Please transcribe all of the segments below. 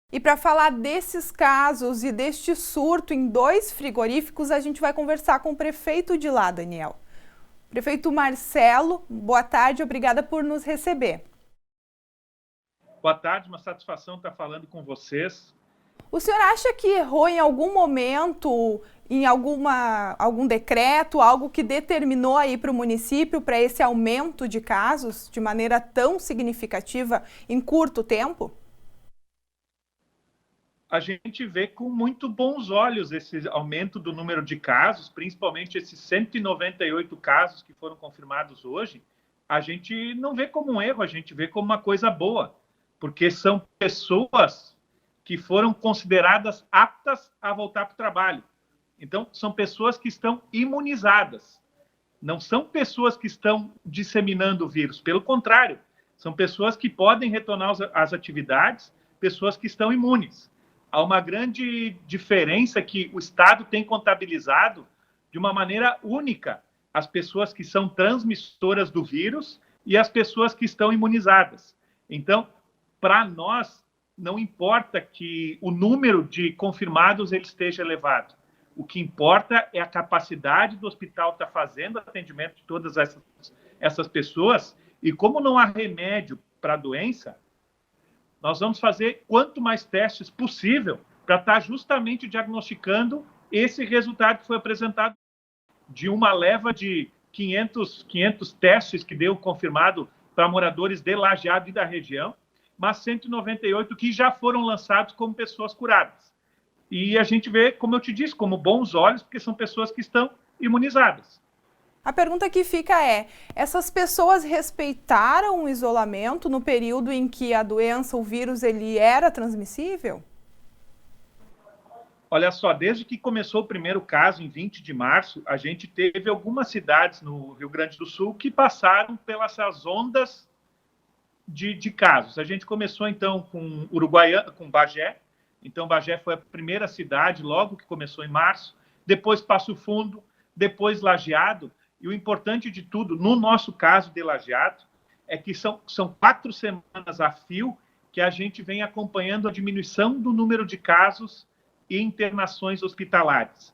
E para falar desses casos e deste surto em 2 frigoríficos, a gente vai conversar com o prefeito de lá, Daniel. Prefeito Marcelo, boa tarde, obrigada por nos receber. Boa tarde, uma satisfação estar falando com vocês. O senhor acha que errou em algum momento, em algum decreto, algo que determinou aí para o município, para esse aumento de casos de maneira tão significativa em curto tempo? A gente vê com muito bons olhos esse aumento do número de casos, principalmente esses 198 casos que foram confirmados hoje. A gente não vê como um erro, a gente vê como uma coisa boa, porque são pessoas que foram consideradas aptas a voltar para o trabalho. Então, são pessoas que estão imunizadas. Não são pessoas que estão disseminando o vírus, pelo contrário, são pessoas que podem retornar às atividades, pessoas que estão imunes. Há uma grande diferença que o Estado tem contabilizado de uma maneira única as pessoas que são transmissoras do vírus e as pessoas que estão imunizadas. Então, para nós, não importa que o número de confirmados ele esteja elevado. O que importa é a capacidade do hospital estar fazendo atendimento de todas essas pessoas, e como não há remédio para a doença, nós vamos fazer quanto mais testes possível para estar justamente diagnosticando esse resultado que foi apresentado de uma leva de 500 testes que deu confirmado para moradores de Lajeado e da região, mas 198 que já foram lançados como pessoas curadas. E a gente vê, como eu te disse, como bons olhos, porque são pessoas que estão imunizadas. A pergunta que fica é, essas pessoas respeitaram o isolamento no período em que a doença, o vírus, ele era transmissível? Olha só, desde que começou o primeiro caso, em 20 de março, a gente teve algumas cidades no Rio Grande do Sul que passaram pelas ondas de casos. A gente começou, então, com Uruguaiana, com Bagé. Então, Bagé foi a primeira cidade, logo que começou em março. Depois, Passo Fundo. Depois, Lajeado. E o importante de tudo, no nosso caso de Lajeado, é que são 4 semanas a fio que a gente vem acompanhando a diminuição do número de casos e internações hospitalares.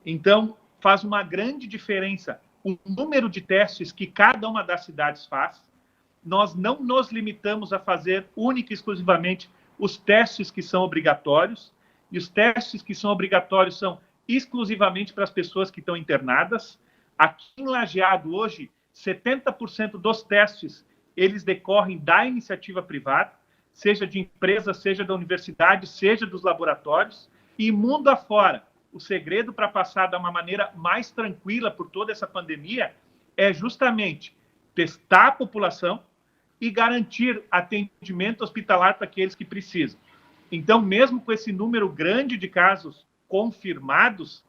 Então, faz uma grande diferença o número de testes que cada uma das cidades faz. Nós não nos limitamos a fazer única e exclusivamente os testes que são obrigatórios, e os testes que são obrigatórios são exclusivamente para as pessoas que estão internadas. Aqui em Lajeado, hoje, 70% dos testes, eles decorrem da iniciativa privada, seja de empresa, seja da universidade, seja dos laboratórios. E mundo afora, o segredo para passar de uma maneira mais tranquila por toda essa pandemia é justamente testar a população e garantir atendimento hospitalar para aqueles que precisam. Então, mesmo com esse número grande de casos confirmados,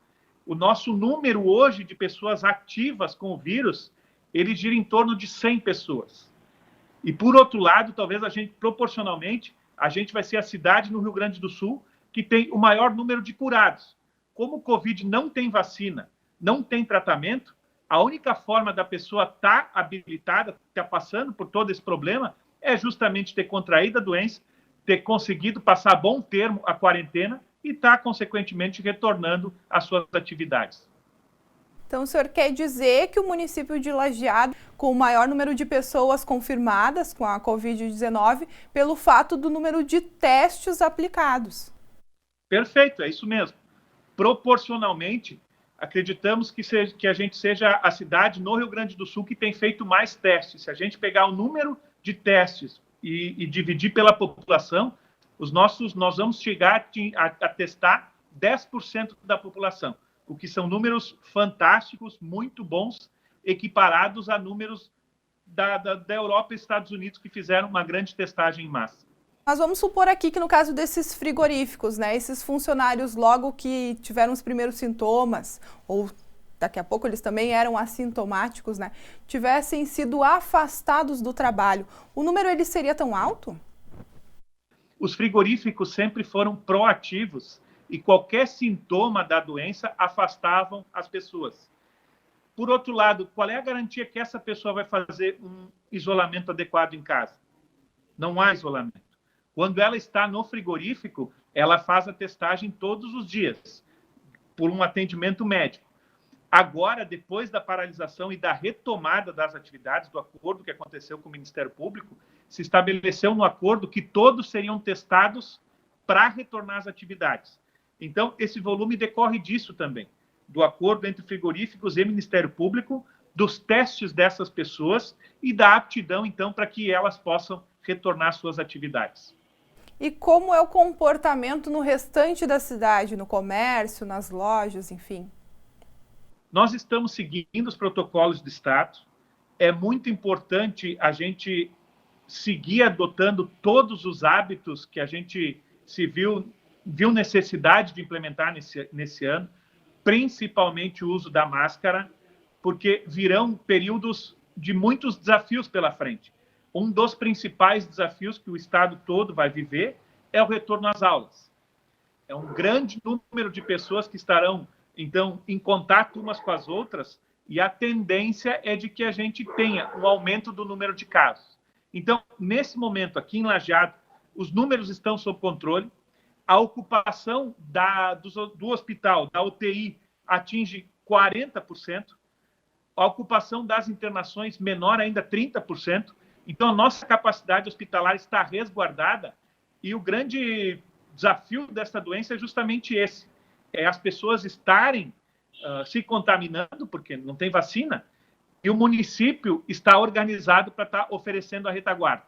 o nosso número hoje de pessoas ativas com o vírus, ele gira em torno de 100 pessoas. E, por outro lado, talvez a gente, proporcionalmente, a gente vai ser a cidade no Rio Grande do Sul que tem o maior número de curados. Como o Covid não tem vacina, não tem tratamento, a única forma da pessoa estar habilitada, estar passando por todo esse problema, é justamente ter contraído a doença, ter conseguido passar a bom termo a quarentena e estar, consequentemente, retornando às suas atividades. Então, o senhor quer dizer que o município de Lajeado, com o maior número de pessoas confirmadas com a Covid-19, pelo fato do número de testes aplicados? Perfeito, é isso mesmo. Proporcionalmente, acreditamos que a gente seja a cidade no Rio Grande do Sul que tem feito mais testes. Se a gente pegar o número de testes e dividir pela população, nós vamos chegar a testar 10% da população, o que são números fantásticos, muito bons, equiparados a números da Europa e Estados Unidos, que fizeram uma grande testagem em massa. Mas vamos supor aqui que no caso desses frigoríficos, né, esses funcionários logo que tiveram os primeiros sintomas, ou daqui a pouco eles também eram assintomáticos, né, tivessem sido afastados do trabalho, o número ele seria tão alto? Os frigoríficos sempre foram proativos e qualquer sintoma da doença afastavam as pessoas. Por outro lado, qual é a garantia que essa pessoa vai fazer um isolamento adequado em casa? Não há isolamento. Quando ela está no frigorífico, ela faz a testagem todos os dias, por um atendimento médico. Agora, depois da paralisação e da retomada das atividades, do acordo que aconteceu com o Ministério Público, se estabeleceu no acordo que todos seriam testados para retornar às atividades. Então, esse volume decorre disso também, do acordo entre frigoríficos e Ministério Público, dos testes dessas pessoas e da aptidão, então, para que elas possam retornar às suas atividades. E como é o comportamento no restante da cidade, no comércio, nas lojas, enfim? Nós estamos seguindo os protocolos do Estado. É muito importante a gente seguir adotando todos os hábitos que a gente se viu necessidade de implementar nesse ano, principalmente o uso da máscara, porque virão períodos de muitos desafios pela frente. Um dos principais desafios que o Estado todo vai viver é o retorno às aulas. É um grande número de pessoas que estarão, então, em contato umas com as outras, e a tendência é de que a gente tenha um aumento do número de casos. Então, nesse momento, aqui em Lajeado, os números estão sob controle, a ocupação do hospital, da UTI, atinge 40%, a ocupação das internações menor ainda 30%, então a nossa capacidade hospitalar está resguardada e o grande desafio dessa doença é justamente esse, é as pessoas estarem se contaminando, porque não tem vacina, e o município está organizado para estar oferecendo a retaguarda.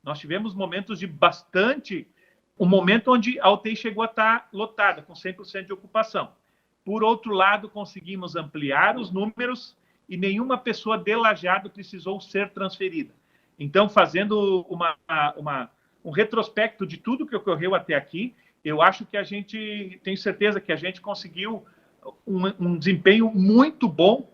Nós tivemos momentos de um momento onde a UTI chegou a estar lotada, com 100% de ocupação. Por outro lado, conseguimos ampliar os números e nenhuma pessoa de Lajeado precisou ser transferida. Então, fazendo um retrospecto de tudo que ocorreu até aqui, eu acho que tenho certeza que a gente conseguiu um desempenho muito bom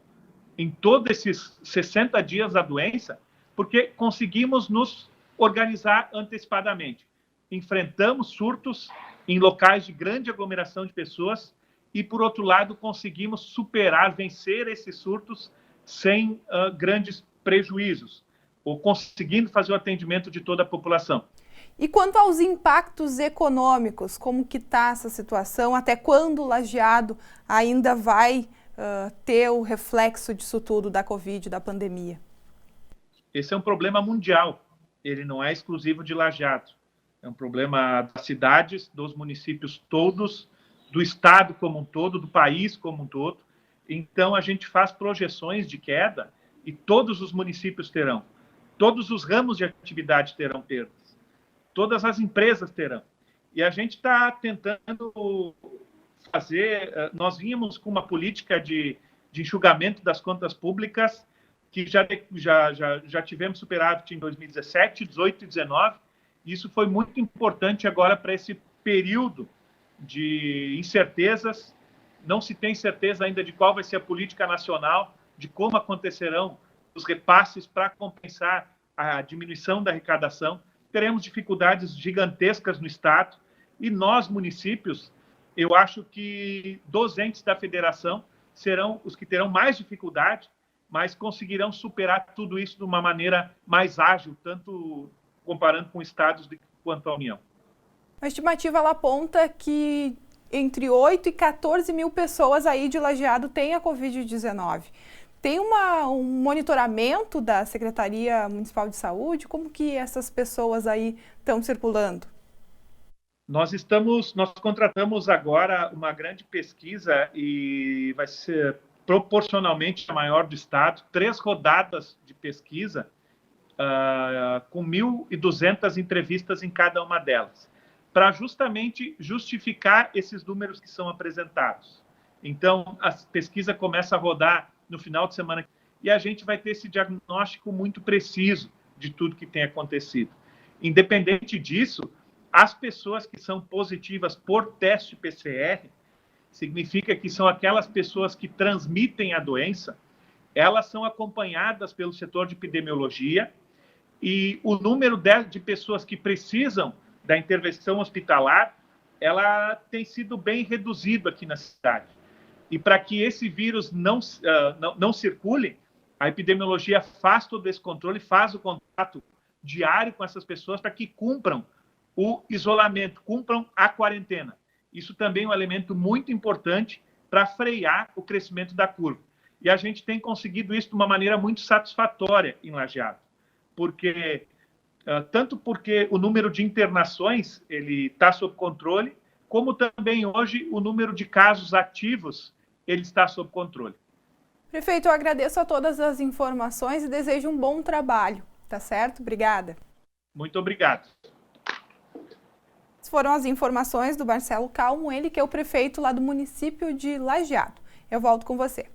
em todos esses 60 dias da doença, porque conseguimos nos organizar antecipadamente. Enfrentamos surtos em locais de grande aglomeração de pessoas e, por outro lado, conseguimos vencer esses surtos sem grandes prejuízos, ou conseguindo fazer o atendimento de toda a população. E quanto aos impactos econômicos, como que está essa situação? Até quando o Lajeado ainda vai ter o reflexo disso tudo da Covid, da pandemia? Esse é um problema mundial, ele não é exclusivo de Lajeado. É um problema das cidades, dos municípios todos, do estado como um todo, do país como um todo. Então, a gente faz projeções de queda e todos os municípios terão. Todos os ramos de atividade terão perdas. Todas as empresas terão. E a gente está tentando fazer... Nós vínhamos com uma política de enxugamento das contas públicas que já tivemos superávit em 2017, 2018 e 2019. Isso foi muito importante agora para esse período de incertezas. Não se tem certeza ainda de qual vai ser a política nacional, de como acontecerão os repasses para compensar a diminuição da arrecadação. Teremos dificuldades gigantescas no Estado e nós, municípios, eu acho que dos entes da federação serão os que terão mais dificuldade, mas conseguirão superar tudo isso de uma maneira mais ágil, tanto comparando com estados quanto a União. A estimativa ela aponta que entre 8 e 14 mil pessoas aí de Lajeado têm a Covid-19. Tem um monitoramento da Secretaria Municipal de Saúde? Como que essas pessoas aí estão circulando? Nós contratamos agora uma grande pesquisa e vai ser proporcionalmente a maior do estado, 3 rodadas de pesquisa, com 1.200 entrevistas em cada uma delas, para justamente justificar esses números que são apresentados. Então, a pesquisa começa a rodar no final de semana e a gente vai ter esse diagnóstico muito preciso de tudo que tem acontecido. Independente disso, as pessoas que são positivas por teste PCR, significa que são aquelas pessoas que transmitem a doença, elas são acompanhadas pelo setor de epidemiologia e o número de pessoas que precisam da intervenção hospitalar, ela tem sido bem reduzido aqui na cidade. E para que esse vírus não circule, a epidemiologia faz todo esse controle, faz o contato diário com essas pessoas para que cumpram o isolamento, cumpram a quarentena. Isso também é um elemento muito importante para frear o crescimento da curva. E a gente tem conseguido isso de uma maneira muito satisfatória em Lajeado, tanto porque o número de internações ele está sob controle, como também hoje o número de casos ativos ele está sob controle. Prefeito, eu agradeço a todas as informações e desejo um bom trabalho, tá certo? Obrigada. Muito obrigado. Essas foram as informações do Marcelo Calmo, ele que é o prefeito lá do município de Lajeado. Eu volto com você.